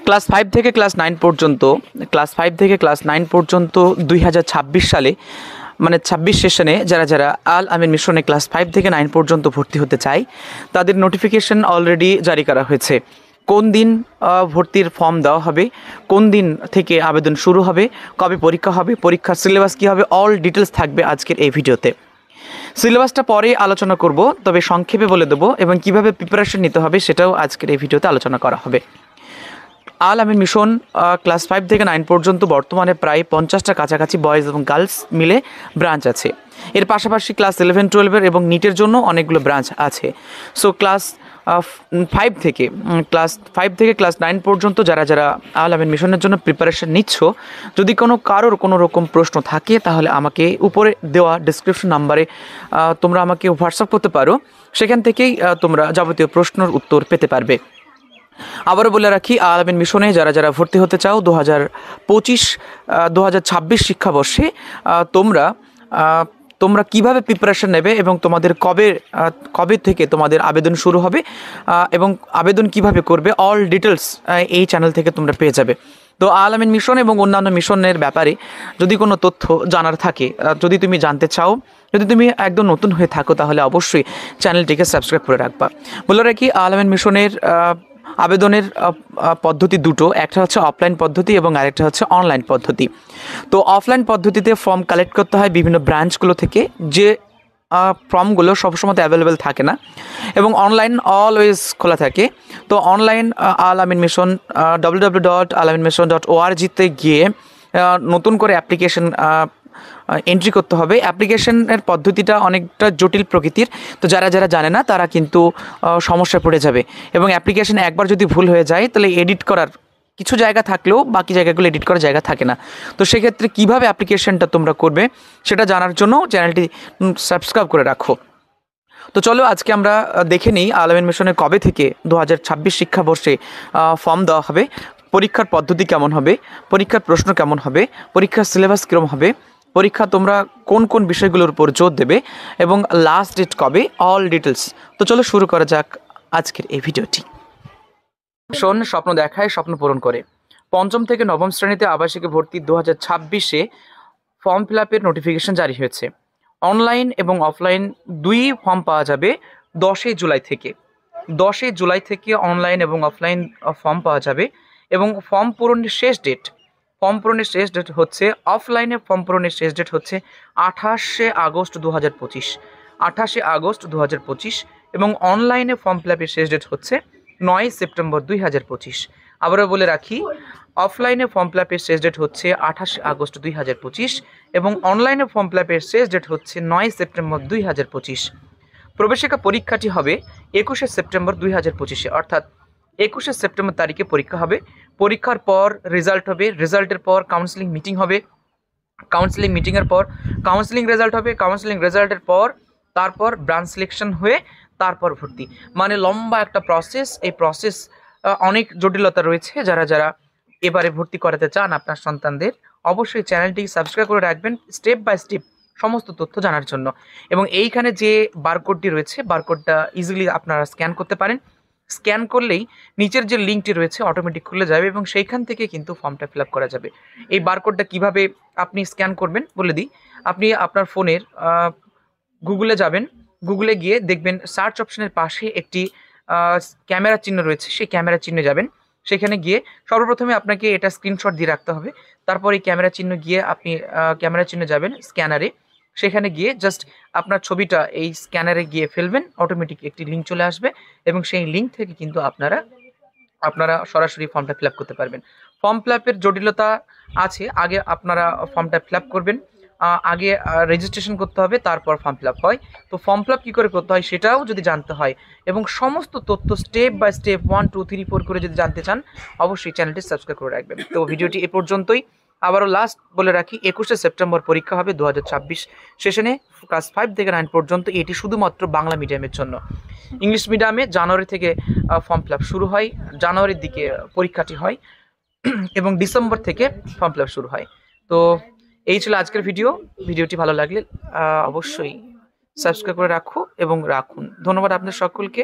Class 5 থেকে class 9 পর্যন্ত 2026 সালে মানে 26 সেশনে যারা যারা আল আমিন মিশনে ক্লাস 5 থেকে 9 পর্যন্ত ভর্তি হতে চায় তাদের নোটিফিকেশন অলরেডি জারি করা হয়েছে। কোন দিন ভর্তির ফর্ম দেওয়া হবে, কোন দিন থেকে আবেদন শুরু হবে, কবে পরীক্ষা হবে, পরীক্ষার সিলেবাস কী হবে, অল ডিটেলস থাকবে আজকের এই ভিডিওতে। সিলেবাসটা পরে আলোচনা করব, তবে সংক্ষেপে বলে দেবো এবং কিভাবে প্রিপারেশন নিতে হবে সেটাও আজকের এই ভিডিওতে আলোচনা করা হবে। আল আমিন মিশন ক্লাস 5 থেকে 9 পর্যন্ত বর্তমানে প্রায় 50টা কাছাকাছি বয়েজ এবং গার্লস মিলে ব্রাঞ্চ আছে। এর পাশাপাশি ক্লাস 11-12 এবং নিটের জন্য অনেকগুলো ব্রাঞ্চ আছে। সো ক্লাস 5 থেকে ক্লাস 9 পর্যন্ত যারা যারা আল আমিন মিশনের জন্য প্রিপারেশন নিচ্ছ, যদি কারোর কোনো রকম প্রশ্ন থাকে তাহলে আমাকে উপরে দেওয়া ডিসক্রিপশন নাম্বারে তোমরা আমাকে হোয়াটসঅ্যাপ করতে পারো, সেখান থেকেই তোমরা যাবতীয় প্রশ্নের উত্তর পেতে পারবে। আবারও বলে রাখি, আল আমিন মিশনে যারা যারা ভর্তি হতে চাও 2025-2026 শিক্ষাবর্ষে তোমরা কিভাবে প্রিপারেশন নেবে এবং তোমাদের কবে থেকে তোমাদের আবেদন শুরু হবে এবং আবেদন কিভাবে করবে, অল ডিটেলস এই চ্যানেল থেকে তোমরা পেয়ে যাবে। তো আল আমিন মিশন এবং অন্যান্য মিশনের ব্যাপারে যদি কোনো তথ্য জানার থাকে, যদি তুমি জানতে চাও, যদি তুমি একদম নতুন হয়ে থাকো, তাহলে অবশ্যই চ্যানেলটিকে সাবস্ক্রাইব করে রাখবা। বলে রাখি, আল আমিন মিশনের আবেদনের পদ্ধতি দুটো, একটা হচ্ছে অফলাইন পদ্ধতি এবং আরেকটা হচ্ছে অনলাইন পদ্ধতি। তো অফলাইন পদ্ধতিতে ফর্ম কালেক্ট করতে হয় বিভিন্ন ব্রাঞ্চগুলো থেকে, যে ফর্মগুলো সবসময় অ্যাভেলেবেল থাকে না, এবং অনলাইন অলওয়েজ খোলা থাকে। তো অনলাইন আল আমিন মিশন www.alaminmission.org-তে গিয়ে নতুন করে অ্যাপ্লিকেশন এন্ট্রি করতে হবে। অ্যাপ্লিকেশনের পদ্ধতিটা অনেকটা জটিল প্রকৃতির, তো যারা যারা জানে না তারা কিন্তু সমস্যায় পড়ে যাবে, এবং অ্যাপ্লিকেশন একবার যদি ভুল হয়ে যায় তাহলে এডিট করার কিছু জায়গা থাকলেও বাকি জায়গাগুলো এডিট করার জায়গা থাকে না। তো সেক্ষেত্রে কীভাবে অ্যাপ্লিকেশনটা তোমরা করবে সেটা জানার জন্য চ্যানেলটি সাবস্ক্রাইব করে রাখো। তো চলো আজকে আমরা দেখে নিই আল আমিন মিশনে কবে থেকে 2026 শিক্ষাবর্ষে ফর্ম দেওয়া হবে, পরীক্ষার পদ্ধতি কেমন হবে, পরীক্ষার প্রশ্ন কেমন হবে, পরীক্ষার সিলেবাস কীরকম হবে, পরীক্ষা তোমরা কোন কোন বিষয়গুলোর উপর জোর দেবে এবং লাস্ট ডেট কবে, অল ডিটেলস। তো চলো শুরু করা যাক আজকের এই ভিডিওটি। স্বপ্ন দেখায়, স্বপ্ন পূরণ করে। 5ম থেকে 9ম শ্রেণীতে আবাসিকে ভর্তি 2026-এ ফর্ম ফিল আপের নোটিফিকেশন জারি হয়েছে। অনলাইন এবং অফলাইন দুই ফর্ম পাওয়া যাবে 10 জুলাই থেকে অনলাইন এবং অফলাইন ফর্ম পাওয়া যাবে। এবং ফর্ম পূরণের শেষ ডেট হচ্ছে, অফলাইনে ফর্ম পূরণের শেষ ডেট হচ্ছে 28শে আগস্ট 2025 এবং অনলাইনে ফর্ম ফিল আপের শেষ ডেট হচ্ছে 9 সেপ্টেম্বর 2025। আবারও বলে রাখি, অফলাইনে ফর্ম ফিল আপের শেষ ডেট হচ্ছে 28 আগস্ট 2025 এবং অনলাইনে ফর্ম ফিল আপের শেষ ডেট হচ্ছে 9 সেপ্টেম্বর 2025। প্রবেশিকা পরীক্ষাটি হবে 21শে সেপ্টেম্বর 2025-এ, অর্থাৎ 21শে সেপ্টেম্বর তারিখে পরীক্ষা হবে। পরীক্ষার পর রেজাল্ট হবে, রেজাল্টের পর কাউন্সেলিং মিটিং হবে, কাউন্সেলিং মিটিংয়ের পর কাউন্সেলিং রেজাল্ট হবে, কাউন্সেলিং রেজাল্টের পর তারপর ব্রাঞ্চ সিলেকশন হয়ে তারপর ভর্তি। মানে লম্বা একটা প্রসেস। এই প্রসেস অনেক জটিলতা রয়েছে। যারা যারা এবারে ভর্তি করাতে চান আপনার সন্তানদের, অবশ্যই চ্যানেলটি সাবস্ক্রাইব করে রাখবেন স্টেপ বাই স্টেপ সমস্ত তথ্য জানার জন্য। এবং এইখানে যে বারকোডটি রয়েছে, বারকোডটা ইজিলি আপনারা স্ক্যান করতে পারেন। স্ক্যান করলেই নিচের যে লিঙ্কটি রয়েছে অটোমেটিক খুলে যাবে এবং সেইখান থেকে কিন্তু ফর্মটা ফিল আপ করা যাবে। এই বারকোডটা কিভাবে আপনি স্ক্যান করবেন বলে দিই। আপনি আপনার ফোনের গুগলে যাবেন, গুগলে গিয়ে দেখবেন সার্চ অপশনের পাশে একটি ক্যামেরা চিহ্ন রয়েছে, সেই ক্যামেরা চিহ্নে যাবেন। সেখানে গিয়ে সর্বপ্রথমে আপনাকে এটা স্ক্রিনশট দিয়ে রাখতে হবে। তারপর এই ক্যামেরা চিহ্ন গিয়ে আপনি ক্যামেরা চিহ্নে যাবেন স্ক্যানারে, সেখানে গিয়ে জাস্ট আপনার ছবিটা এই স্ক্যানারে গিয়ে ফেলবেন, অটোমেটিক একটি লিঙ্ক চলে আসবে এবং সেই লিঙ্ক থেকে কিন্তু আপনারা সরাসরি ফর্মটা ফিল আপ করতে পারবেন। ফর্ম ফিল আপের জটিলতা আছে, আগে আপনারা ফর্মটা ফিল আপ করবেন, আগে রেজিস্ট্রেশন করতে হবে, তারপর ফর্ম ফিল আপ হয়। তো ফর্ম ফিল আপ কী করে করতে হয় সেটাও যদি জানতে হয় এবং সমস্ত তথ্য স্টেপ বাই স্টেপ 1 2 3 4 করে যদি জানতে চান, অবশ্যই চ্যানেলটি সাবস্ক্রাইব করে রাখবেন। তো ভিডিওটি এ পর্যন্তই। আবারও লাস্ট বলে রাখি, 21শে সেপ্টেম্বর পরীক্ষা হবে 2026 সেশনে ক্লাস 5 থেকে 9 পর্যন্ত। এটি শুধুমাত্র বাংলা মিডিয়ামের জন্য। ইংলিশ মিডিয়ামে জানুয়ারি থেকে ফর্ম ফিল আপ শুরু হয়, জানুয়ারির দিকে পরীক্ষাটি হয় এবং ডিসেম্বর থেকে ফর্ম ফিল আপ শুরু হয়। তো এই ছিল আজকের ভিডিওটি ভালো লাগলে অবশ্যই সাবস্ক্রাইব করে রাখুন। ধন্যবাদ আপনাদের সকলকে।